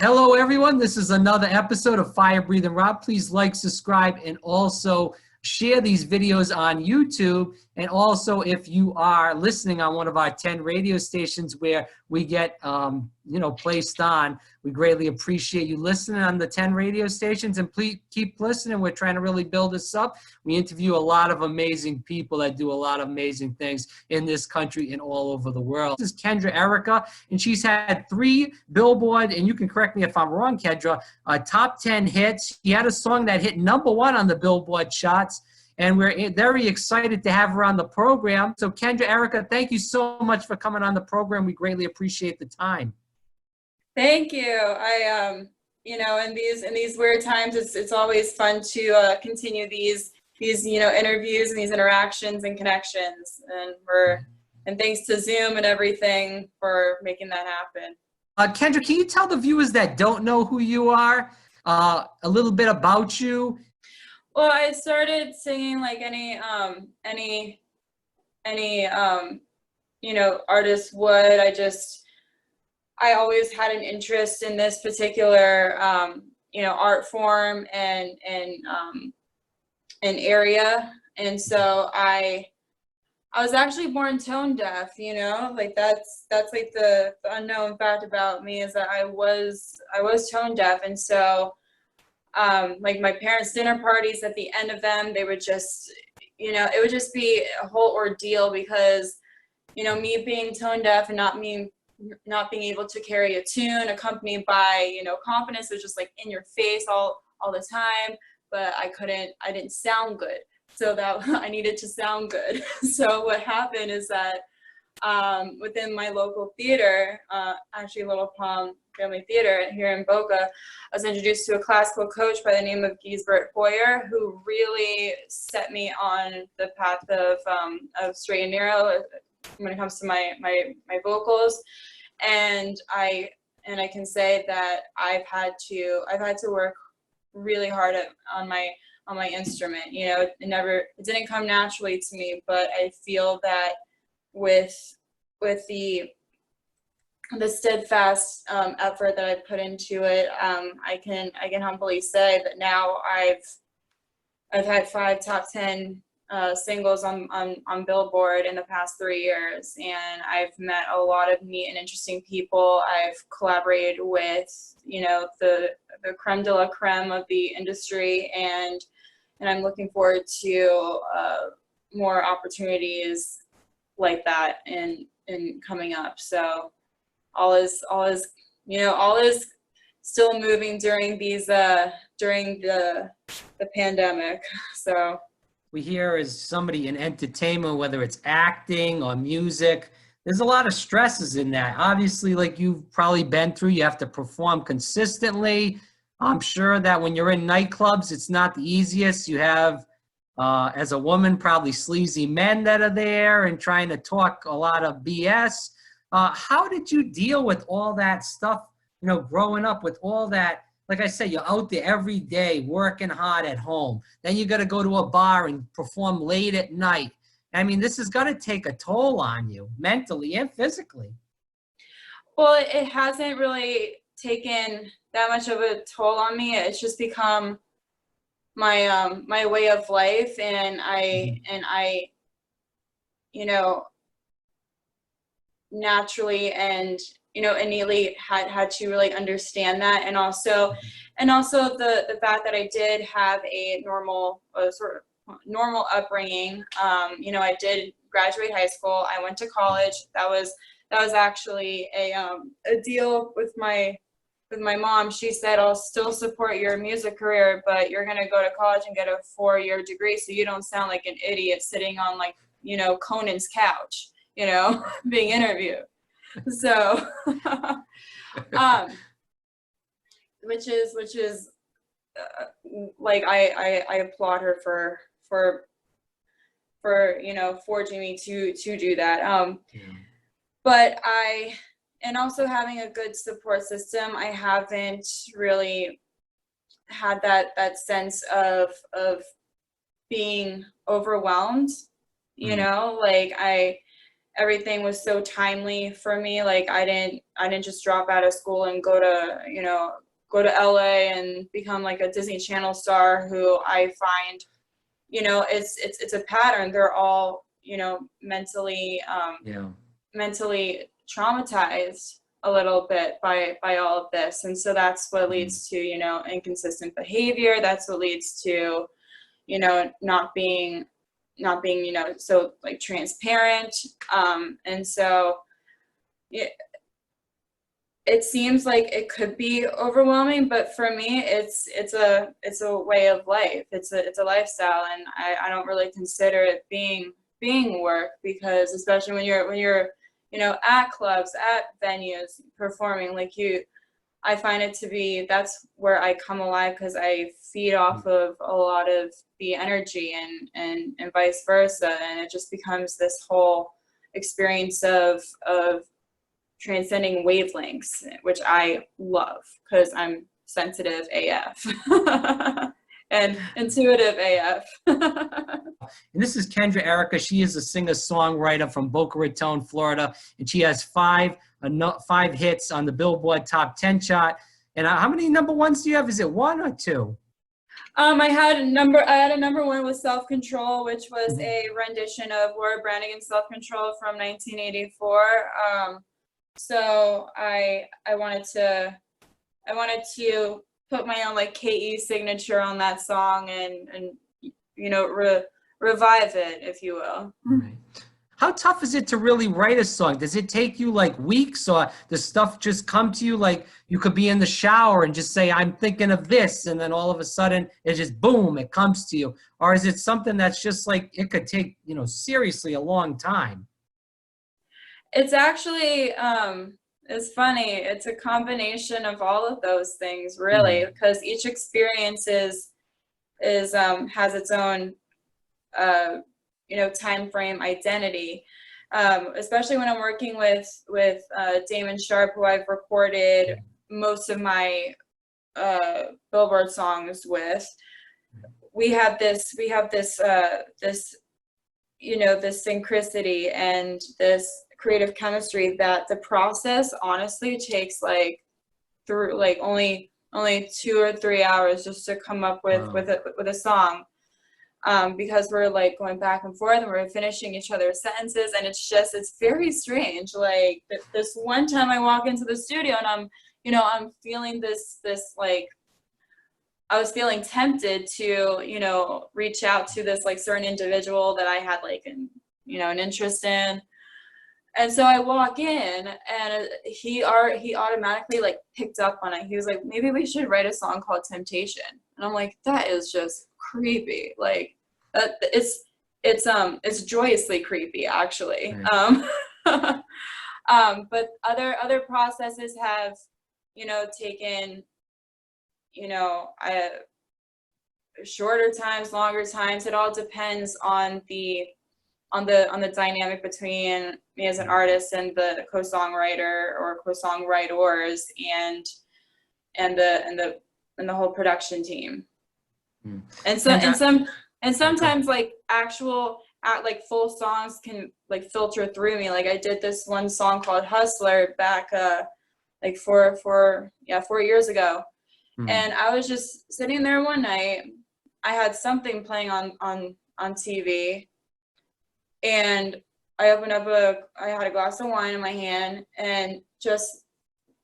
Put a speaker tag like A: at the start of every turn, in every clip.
A: Hello, everyone. This is another episode of Fire Breathing Rob. Please like, subscribe, and also share these videos on YouTube. And also, if you are listening on one of our 10 radio stations where we get, placed on, we greatly appreciate you listening on the 10 radio stations. And please keep listening. We're trying to really build this up. We interview a lot of amazing people that do a lot of amazing things in this country and all over the world. This is Kendra Erika, and she's had 3 Billboard, and you can correct me if I'm wrong, Kendra, top 10 hits. She had a song that hit #1 on the Billboard charts, and we're very excited to have her on the program. So Kendra Erika, thank you so much for coming on the program. We greatly appreciate the time.
B: Thank you. In these weird times, it's always fun to continue these interviews and these interactions and connections, and thanks to Zoom and everything for making that happen.
A: Kendra, can you tell the viewers that don't know who you are a little bit about you?
B: Well, I started singing like any artist would. I always had an interest in this particular art form and area, and so I was actually born tone deaf. Like that's like the unknown fact about me, is that I was tone deaf. And so like my parents' dinner parties, at the end of them, they would just it would just be a whole ordeal, because me being tone deaf and not being able to carry a tune accompanied by confidence was just like in your face all the time, but I didn't sound good, so that I needed to sound good. So what happened is that within my local theater, actually Little Palm Family Theater here in Boca, I was introduced to a classical coach by the name of Gisbert Hoyer, who really set me on the path of straight and narrow when it comes to my vocals. And I can say that I've had to work really hard on my instrument. It didn't come naturally to me, but I feel that with the steadfast effort that I put into it, I can humbly say that now I've had 5 top 10 singles on Billboard in the past 3 years, and I've met a lot of neat and interesting people. I've collaborated with the creme de la creme of the industry, and I'm looking forward to more opportunities like that in coming up. So all is still moving during the pandemic. So
A: we hear as somebody in entertainment, whether it's acting or music, there's a lot of stresses in that. Obviously, like you've probably been through, you have to perform consistently. I'm sure that when you're in nightclubs, it's not the easiest. You have, as a woman, probably sleazy men that are there and trying to talk a lot of BS. How did you deal with all that stuff, growing up with all that? Like I said, you're out there every day working hard at home. Then you got to go to a bar and perform late at night. I mean, this is going to take a toll on you mentally and physically.
B: Well, it hasn't really taken that much of a toll on me. It's just become my way of life, and I naturally and innately had to really understand that. And also the fact that I did have a sort of normal upbringing. I did graduate high school. I went to college. That was actually a deal with my mom. She said, I'll still support your music career, but you're going to go to college and get a 4-year degree so you don't sound like an idiot sitting on Conan's couch, being interviewed. So, which is like I applaud her for forging me to do that.
A: Yeah.
B: But and also having a good support system, I haven't really had that sense of being overwhelmed. Like everything was so timely for me. Like I didn't just drop out of school and go to LA and become like a Disney Channel star, who I find, it's a pattern. They're all, mentally mentally traumatized a little bit by all of this. And so that's what leads to, inconsistent behavior. That's what leads to, not being, so like transparent. And so it seems like it could be overwhelming, but for me, it's a way of life. It's a lifestyle, and I don't really consider it being work, because especially when you're at clubs, at venues, performing, like I find it to be, that's where I come alive, because I feed off of a lot of the energy, and vice versa, and it just becomes this whole experience of transcending wavelengths, which I love, because I'm sensitive AF and intuitive AF.
A: And this is Kendra Erika. She is a singer-songwriter from Boca Raton, Florida, and she has five hits on the Billboard Top 10 chart. And how many number ones do you have? Is it one or two?
B: I had a number one with Self-Control, which was a rendition of Laura Branigan's Self-Control from 1984. So I wanted to put my own like KE signature on that song, and revive it, if you will.
A: Right. How tough is it to really write a song? Does it take you like weeks, or does stuff just come to you, like you could be in the shower and just say, I'm thinking of this, and then all of a sudden it just boom, it comes to you? Or is it something that's just like, it could take, seriously a long time?
B: It's actually, it's funny. It's a combination of all of those things, really, because each experience has its own, time frame identity. Especially when I'm working with Damon Sharp, who I've recorded most of my Billboard songs with. We have this this synchronicity and this creative chemistry that the process honestly takes only 2 or 3 hours just to come up with a song, because we're like going back and forth, and we're finishing each other's sentences, and it's very strange. Like this one time I walk into the studio, and I'm feeling this like, I was feeling tempted to reach out to this like certain individual that I had like an interest in. And so I walk in, and he automatically like picked up on it. He was like, maybe we should write a song called Temptation. And I'm like, that is just creepy. Like it's joyously creepy, actually. But other processes have, taken, shorter times, longer times. It all depends on the dynamic between me as an artist and the co-songwriter or co-songwriters, and the whole production team. And sometimes like actual like full songs can like filter through me. Like I did this one song called Hustler back like 4 years ago. And I was just sitting there one night. I had something playing on TV, and I opened up I had a glass of wine in my hand, and just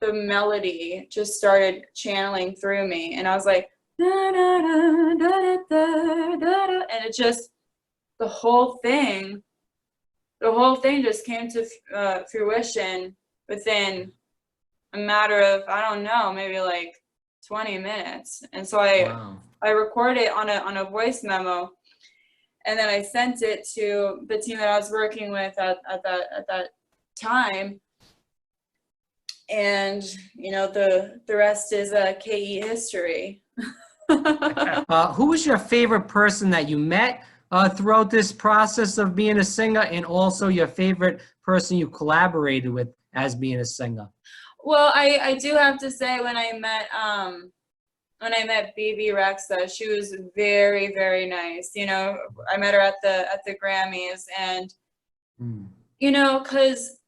B: the melody just started channeling through me, and I was like, da, da, da, da, da, da, da, and it just, the whole thing just came to fruition within a matter of, I don't know, maybe like 20 minutes. And so I recorded it on a voice memo, and then I sent it to the team that I was working with at that time. And the rest is KE history.
A: Who was your favorite person that you met throughout this process of being a singer, and also your favorite person you collaborated with as being a singer?
B: Well, I do have to say, when I met BB Rexa, she was very, very nice. I met her at the Grammys, and you know, because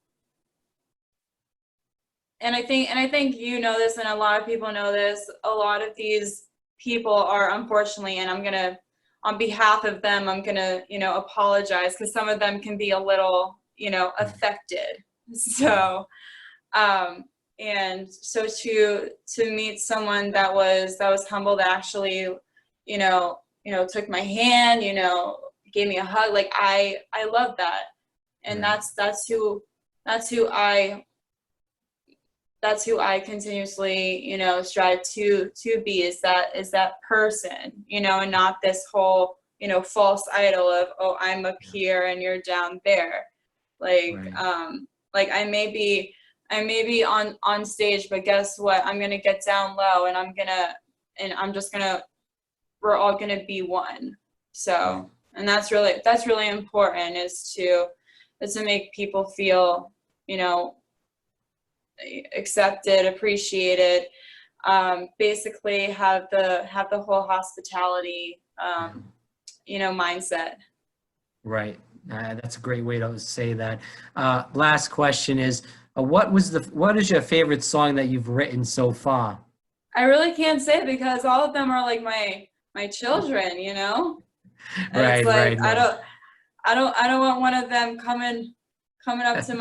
B: and I think you know this, and a lot of people know this, a lot of these people are, unfortunately, and I'm gonna, on behalf of them, I'm gonna, you know, apologize, because some of them can be a little, you know, affected. So and so to meet someone that was humble, that actually, took my hand, gave me a hug, like I love that. And that's who I continuously, strive to be, is that person, and not this whole, false idol of, oh, I'm up here and you're down there. Like, like I may be on stage, but guess what? I'm gonna get down low, and we're all gonna be one. So, and that's really important, is to make people feel, accepted, appreciated, basically have the whole hospitality, mindset.
A: Right. That's a great way to say that. Last question is, what is your favorite song that you've written so far?
B: I really can't say, because all of them are like my children, And
A: Right,
B: it's like,
A: right.
B: I don't want one of them coming up to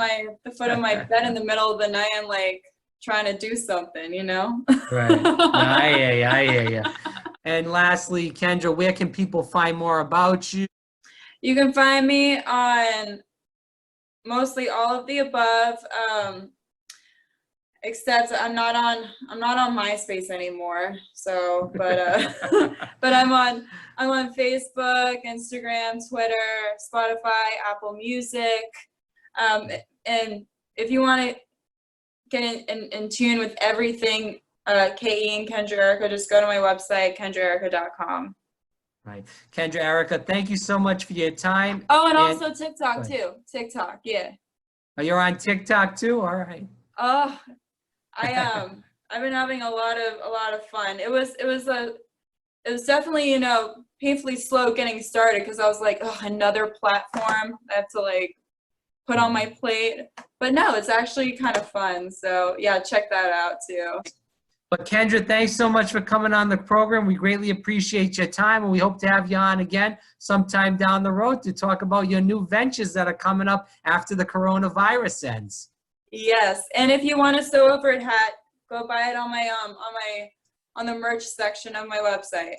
B: the foot of my bed in the middle of the night and like trying to do something,
A: Right. No, I hear you. And lastly, Kendra, where can people find more about you?
B: You can find me on mostly all of the above, except I'm not on MySpace anymore. So, but but I'm on Facebook, Instagram, Twitter, Spotify, Apple Music. And if you want to get in tune with everything, KE and Kendra Erika, just go to my website, kendraerika.com.
A: Right. Kendra Erika, thank you so much for your time.
B: Oh, and also TikTok too. TikTok, yeah.
A: Oh, you're on TikTok too? All right.
B: Oh, I've been having a lot of fun. It was definitely, painfully slow getting started, because I was like, oh, another platform I have to like put on my plate. But no, it's actually kind of fun. So yeah, check that out too.
A: But Kendra, thanks so much for coming on the program. We greatly appreciate your time, and we hope to have you on again sometime down the road to talk about your new ventures that are coming up after the coronavirus ends.
B: Yes, and if you want a Sew Over It hat, go buy it on my on the merch section of my website.